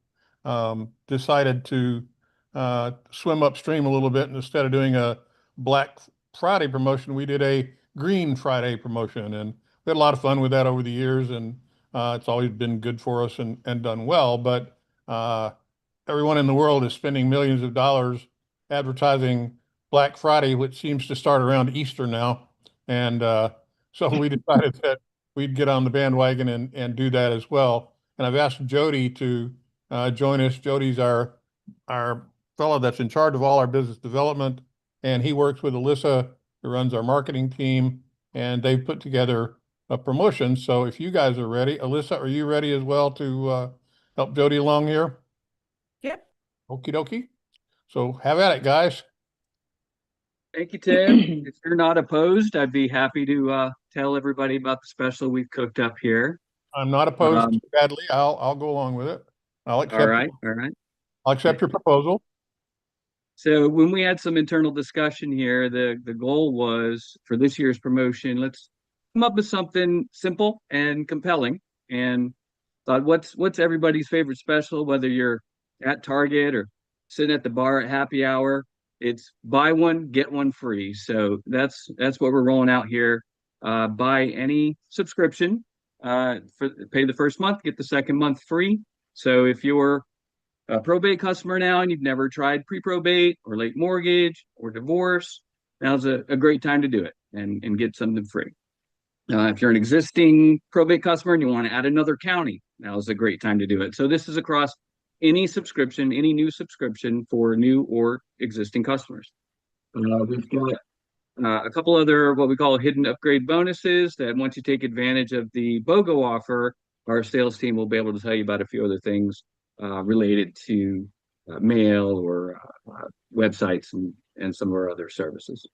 decided to swim upstream a little bit, and instead of doing a Black Friday promotion, we did a Green Friday promotion, and we had a lot of fun with that over the years, and it's always been good for us and done well. But everyone in the world is spending millions of dollars advertising Black Friday, which seems to start around Easter now. And so we decided that we'd get on the bandwagon and do that as well. And I've asked Jody to join us. Jody's our fellow that's in charge of all our business development, and he works with Alyssa, who runs our marketing team, and they've put together a promotion. So if you guys are ready, Alyssa, are you ready as well to help Jody along here? Yep. Okie dokie. So have at it, guys. Thank you, Tim. If you're not opposed, I'd be happy to tell everybody about the special we've cooked up here. I'm not opposed badly. I'll go along with it. I'll All accept right, all right. I'll accept your proposal. So when we had some internal discussion here, the goal was for this year's promotion, let's come up with something simple and compelling. And thought, what's everybody's favorite special, whether you're at Target or sitting at the bar at happy hour, it's buy one, get one free. So that's what we're rolling out here. Buy any subscription, pay the first month, get the second month free. So if you're a probate customer now and you've never tried pre-probate or late mortgage or divorce, now's a great time to do it and get something free. If you're an existing probate customer and you want to add another county, now's a great time to do it. So this is across any subscription, any new subscription for new or existing customers. We've got a couple other what we call hidden upgrade bonuses that once you take advantage of the BOGO offer, our sales team will be able to tell you about a few other things related to mail or websites and some of our other services.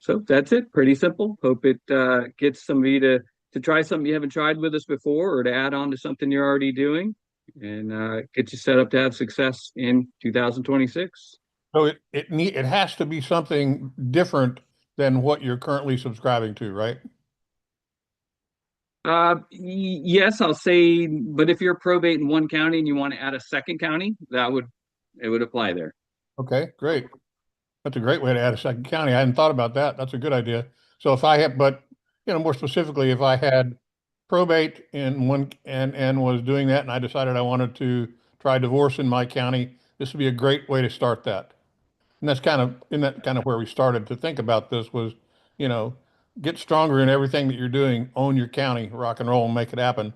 So that's it. Pretty simple. Hope it gets some of you to try something you haven't tried with us before, or to add on to something you're already doing, and get you set up to have success in 2026. So it has to be something different than what you're currently subscribing to, right? Yes, I'll say, but if you're probate in one county and you want to add a second county, it would apply there. Okay, great. That's a great way to add a second county. I hadn't thought about that. That's a good idea. So if I had, but more specifically, if I had probate in one and was doing that, and I decided I wanted to try divorce in my county, this would be a great way to start that. And isn't that kind of where we started to think about this was, you know, get stronger in everything that you're doing, own your county, rock and roll, and make it happen.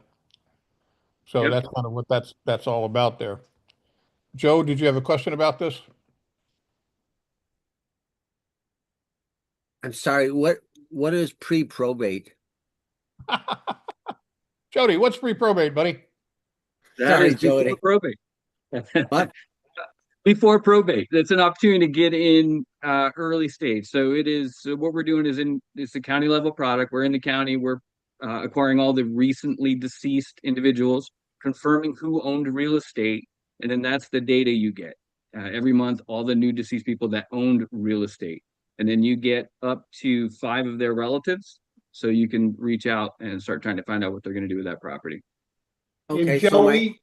So Yep. that's kind of what that's all about there. Joe, did you have a question about this? I'm sorry, what is pre-probate? Jody, what's pre-probate, buddy? That Sorry, is before Jody. probate. What? Before probate. That's an opportunity to get in early stage. So what we're doing is it's a county level product. We're in the county, we're acquiring all the recently deceased individuals, confirming who owned real estate, and then that's the data you get. Every month, all the new deceased people that owned real estate. And then you get up to 5 of their relatives. So you can reach out and start trying to find out what they're going to do with that property. Okay, And so Joe, my,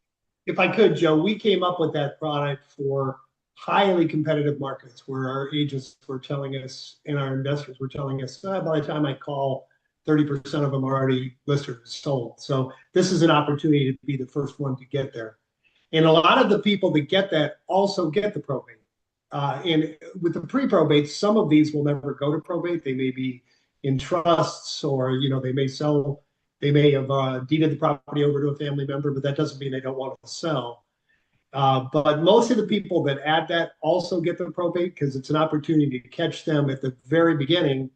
if I could, Joe, we came up with that product for highly competitive markets where our agents were telling us and our investors were telling us, by the time I call, 30% of them are already listed or sold. So this is an opportunity to be the first one to get there. And a lot of the people that get that also get the probate. And with the pre-probate, some of these will never go to probate. They may be in trusts, or they may have deeded the property over to a family member, but that doesn't mean they don't want to sell. But most of the people that add that also get the probate because it's an opportunity to catch them at the very beginning,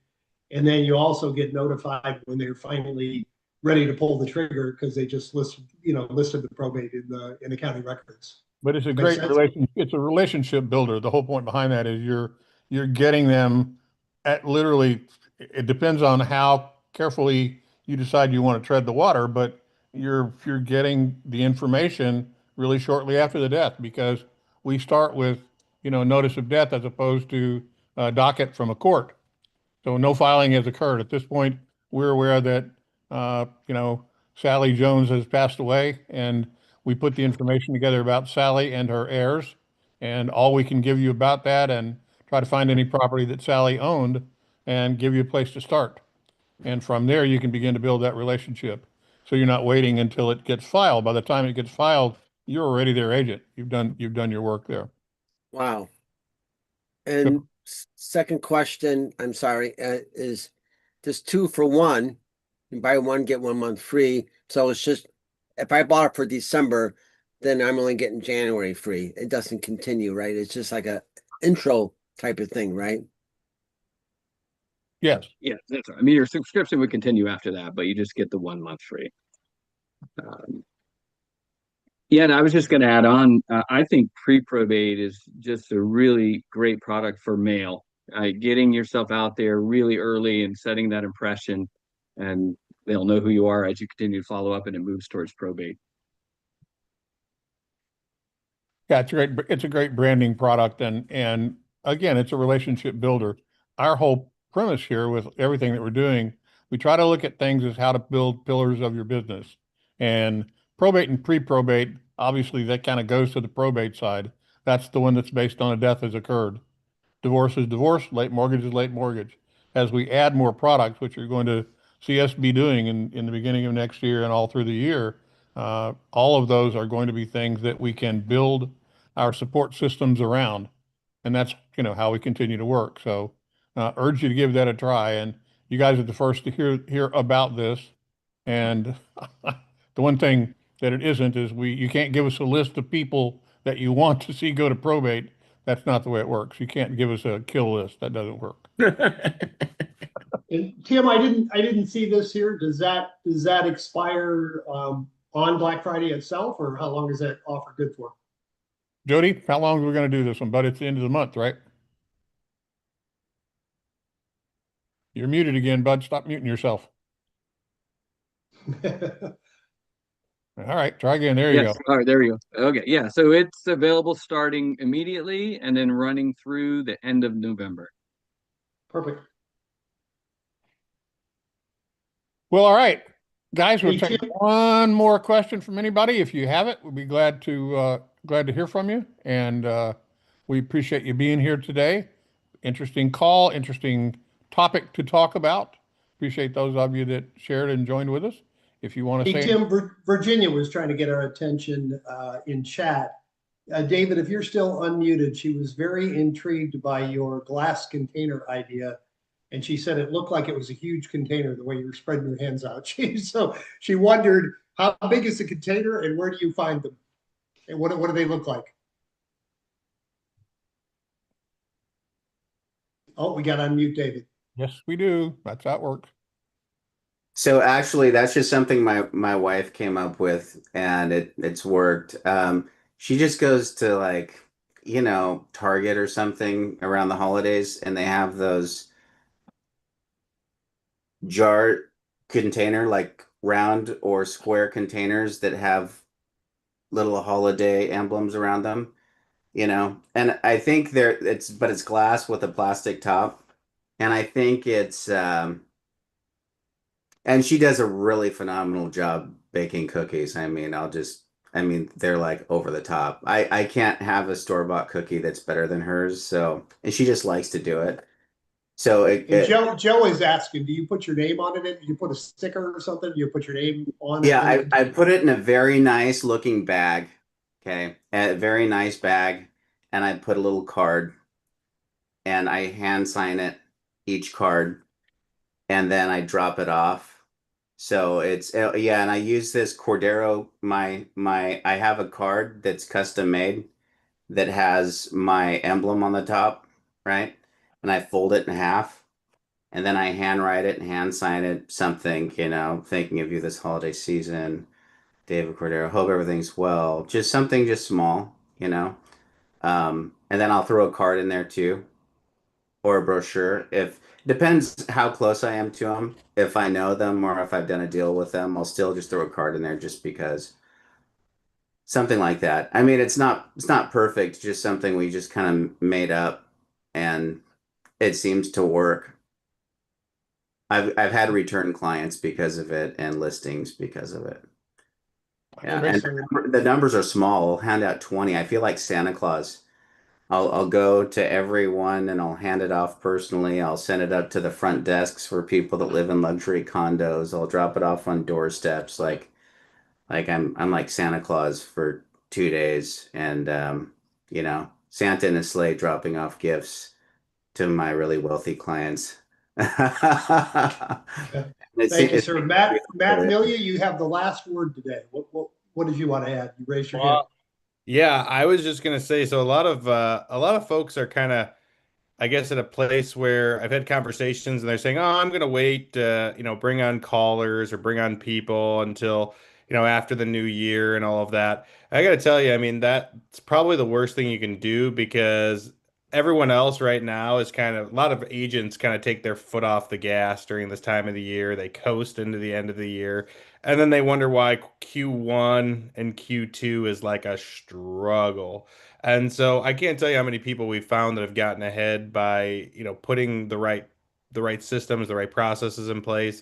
and then you also get notified when they're finally ready to pull the trigger because they just listed the probate in the county records. But it's a Makes great sense? it's a relationship builder. The whole point behind that is you're getting them at literally, it depends on how carefully you decide you want to tread the water, but you're getting the information really shortly after the death because we start with, notice of death as opposed to a docket from a court. So no filing has occurred. At this point, we're aware that, Sally Jones has passed away, and we put the information together about Sally and her heirs, and all we can give you about that and try to find any property that Sally owned and give you a place to start. And from there, you can begin to build that relationship. So you're not waiting until it gets filed. By the time it gets filed, you're already their agent. You've done your work there. wow. And second question, I'm sorry, is this 2 for 1? You buy one, get 1 month free. So it's just, if I bought it for December, then I'm only getting January free. It doesn't continue, right? It's just like a intro type of thing, right? Yes. Yeah, that's right. I mean, your subscription would continue after that, but you just get the 1 month free. Yeah, and I was just going to add on, I think pre-probate is just a really great product for mail. Getting yourself out there really early and setting that impression, and they'll know who you are as you continue to follow up and it moves towards probate. Yeah, it's a great branding product, and again, it's a relationship builder. Our whole premise here with everything that we're doing, we try to look at things as how to build pillars of your business. And probate and pre-probate, obviously that kind of goes to the probate side. That's the one that's based on a death has occurred. Divorce is divorce, late mortgage is late mortgage. As we add more products, which you're going to see us be doing in the beginning of next year and all through the year, all of those are going to be things that we can build our support systems around. And that's, how we continue to work. So urge you to give that a try. And you guys are the first to hear about this. And the one thing that it isn't is you can't give us a list of people that you want to see go to probate. That's not the way it works. You can't give us a kill list. That doesn't work. And Tim, I didn't see this here. Does that expire on Black Friday itself, or how long is that offer good for? Jody, how long are we going to do this one? But it's the end of the month, right? You're muted again, bud. Stop muting yourself. All right, try again. There you go. All right, there we go. Okay, yeah. So it's available starting immediately and then running through the end of November. Perfect. Well, all right, guys, we'll Hey, take Jim. one more question from anybody. If you have it, we'll be glad to hear from you. And we appreciate you being here today. Interesting call, interesting topic to talk about. Appreciate those of you that shared and joined with us. If you want to Hey, say, Tim, Virginia was trying to get our attention in chat. David, if you're still unmuted, she was very intrigued by your glass container idea. And she said it looked like it was a huge container the way you were spreading your hands out. So she wondered, how big is the container and where do you find them? And what do they look like? Oh, we got to unmute David. yes, we do. That's how it works. So actually, that's just something my wife came up with, and it's worked. She just goes to like, Target or something around the holidays, and they have those jar container, like round or square containers that have little holiday emblems around them, And I think but it's glass with a plastic top, and I think and she does a really phenomenal job baking cookies. They're like over the top. I can't have a store-bought cookie that's better than hers. So, and she just likes to do it. So And Joe is asking, do you put your name on it? Do you put a sticker or something? Do you put your name on it? yeah, I put it in a very nice looking bag. Okay. A very nice bag. And I put a little card and I hand sign it, each card, and then I drop it off. So it's yeah, and I use this Cordero. I have a card that's custom made that has my emblem on the top, right? And I fold it in half, and then I handwrite it and hand sign it something, thinking of you this holiday season, David Cordero. Hope everything's well. Just something just small. And then I'll throw a card in there too, or a brochure. If depends how close I am to them. If I know them or if I've done a deal with them, I'll still just throw a card in there just because. Something like that. I mean, it's not perfect, just something we just kind of made up and it seems to work. I've had return clients because of it and listings because of it. Yeah, and the numbers are small. I'll hand out 20. I feel like Santa Claus. I'll go to everyone and I'll hand it off personally. I'll send it up to the front desks for people that live in luxury condos. I'll drop it off on doorsteps like I'm like Santa Claus for 2 days and Santa in a sleigh dropping off gifts to my really wealthy clients. Thank you, sir. Matt Milia, you have the last word today. What did you want to add? You raised your hand. Yeah, I was just gonna say, so a lot of folks are kind of, I guess, at a place where I've had conversations and they're saying, "Oh, I'm gonna wait, bring on callers or bring on people until, after the new year and all of that." I gotta tell you, I mean, that's probably the worst thing you can do because everyone else right now is a lot of agents kind of take their foot off the gas during this time of the year. They coast into the end of the year, and then they wonder why Q1 and Q2 is like a struggle. And so I can't tell you how many people we've found that have gotten ahead by, putting the right systems, the right processes in place.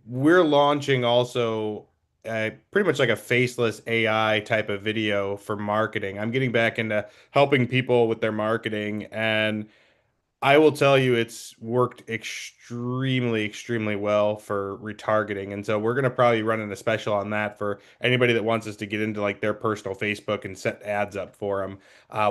We're launching also pretty much like a faceless AI type of video for marketing. I'm getting back into helping people with their marketing, and I will tell you, it's worked extremely, extremely well for retargeting. And so we're going to probably run in a special on that for anybody that wants us to get into like their personal Facebook and set ads up for them.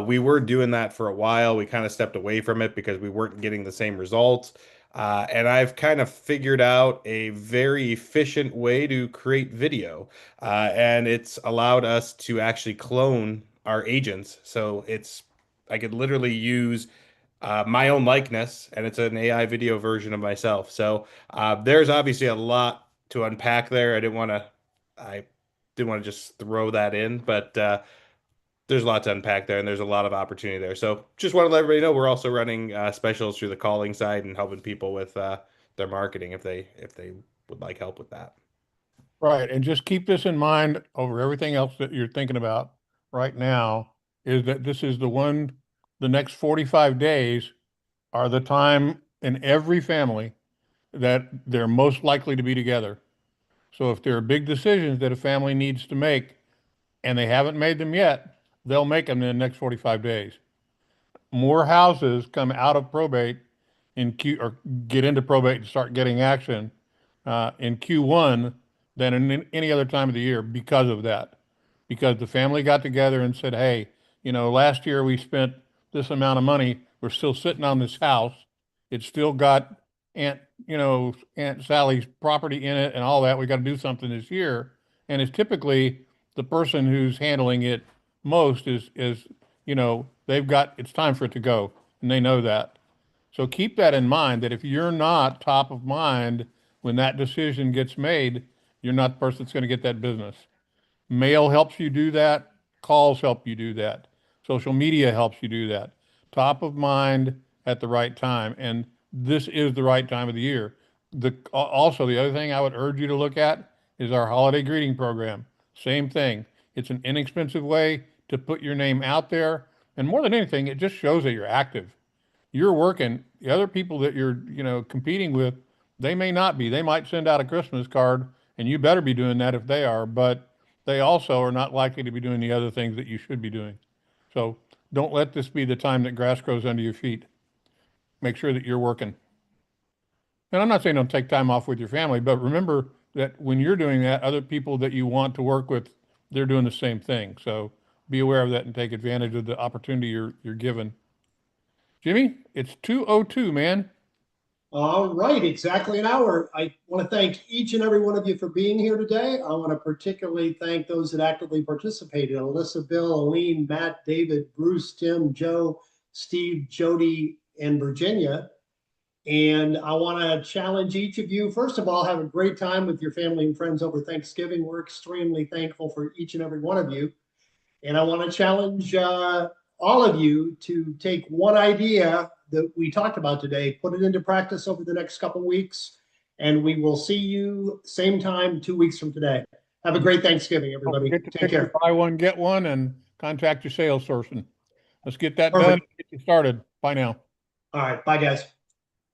We were doing that for a while. We kind of stepped away from it because we weren't getting the same results. And I've kind of figured out a very efficient way to create video. And it's allowed us to actually clone our agents. I could literally use my own likeness, and it's an AI video version of myself. So there's obviously a lot to unpack there. I didn't want to just throw that in, but there's a lot to unpack there, and there's a lot of opportunity there. So just want to let everybody know we're also running specials through the calling side and helping people with their marketing if they would like help with that. Right. And just keep this in mind over everything else that you're thinking about right now is that this is the next 45 days are the time in every family that they're most likely to be together. So if there are big decisions that a family needs to make and they haven't made them yet, they'll make them in the next 45 days. More houses come out of probate or get into probate and start getting action in Q1 than in any other time of the year because of that. Because the family got together and said, hey, last year we spent this amount of money. We're still sitting on this house. It's still got Aunt Sally's property in it and all that. We got to do something this year. And it's typically the person who's handling it most is it's time for it to go, and they know that. So keep that in mind, that if you're not top of mind when that decision gets made, you're not the person that's going to get that business. Mail helps you do that. Calls help you do that. Social media helps you do that. Top of mind at the right time. And this is the right time of the year. Also, the other thing I would urge you to look at is our holiday greeting program. Same thing. It's an inexpensive way to put your name out there. And more than anything, it just shows that you're active. You're working. The other people that you're, competing with, they may not be. They might send out a Christmas card, and you better be doing that if they are, but they also are not likely to be doing the other things that you should be doing. So don't let this be the time that grass grows under your feet. Make sure that you're working. And I'm not saying don't take time off with your family, but remember that when you're doing that, other people that you want to work with, they're doing the same thing. So be aware of that and take advantage of the opportunity you're given. Jimmy, it's 2:02, man. All right, exactly an hour. I want to thank each and every one of you for being here today. I want to particularly thank those that actively participated: Alyssa, Bill, Aline, Matt, David, Bruce, Tim, Joe, Steve, Jody, and Virginia. And I want to challenge each of you. First of all, have a great time with your family and friends over Thanksgiving. We're extremely thankful for each and every one of you. And I want to challenge all of you to take one idea that we talked about today, put it into practice over the next couple of weeks, and we will see you same time 2 weeks from today. Have a great Thanksgiving, everybody. Take care. Buy one, get one, and contact your sales person. Let's get that Perfect. done. Get you started. Bye now. All right. Bye, guys.